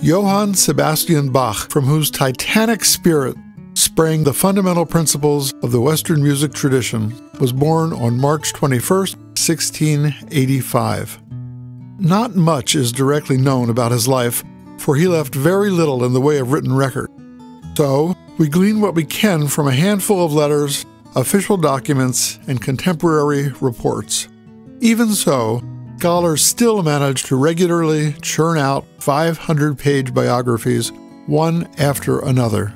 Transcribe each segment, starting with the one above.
Johann Sebastian Bach, from whose titanic spirit sprang the fundamental principles of the Western music tradition, was born on March 21st, 1685. Not much is directly known about his life, for he left very little in the way of written record. So, we glean what we can from a handful of letters, official documents, and contemporary reports. Even so, scholars still manage to regularly churn out 500-page biographies, one after another.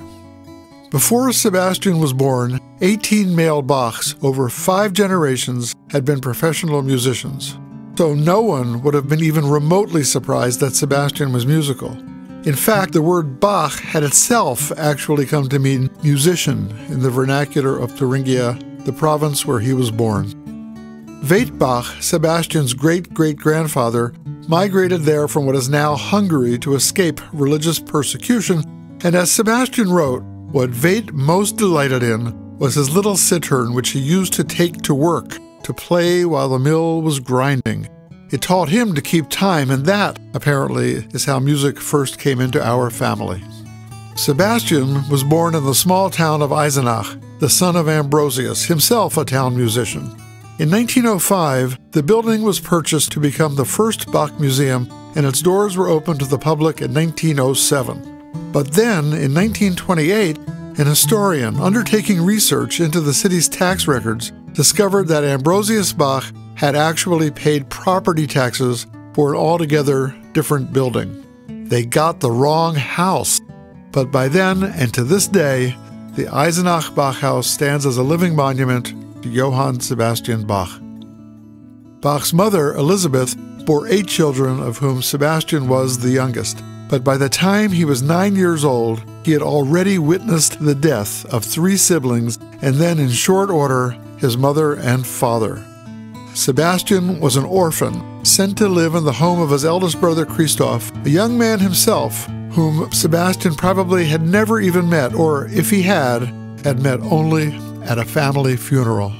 Before Sebastian was born, 18 male Bachs over 5 generations had been professional musicians. So no one would have been even remotely surprised that Sebastian was musical. In fact, the word Bach had itself actually come to mean musician in the vernacular of Thuringia, the province where he was born. Bach, Sebastian's great-great-grandfather, migrated there from what is now Hungary to escape religious persecution, and as Sebastian wrote, what Veit most delighted in was his little cittern which he used to take to work, to play while the mill was grinding. It taught him to keep time, and that, apparently, is how music first came into our family. Sebastian was born in the small town of Eisenach, the son of Ambrosius, himself a town musician. In 1905, the building was purchased to become the first Bach museum, and its doors were opened to the public in 1907. But then, in 1928, an historian undertaking research into the city's tax records discovered that Ambrosius Bach had actually paid property taxes for an altogether different building. They got the wrong house. But by then, and to this day, the Eisenach Bach House stands as a living monument to Johann Sebastian Bach. Bach's mother, Elizabeth, bore 8 children, of whom Sebastian was the youngest. But by the time he was 9 years old, he had already witnessed the death of 3 siblings, and then in short order, his mother and father. Sebastian was an orphan, sent to live in the home of his eldest brother Christoph, a young man himself, whom Sebastian probably had never even met, or if he had met only at a family funeral.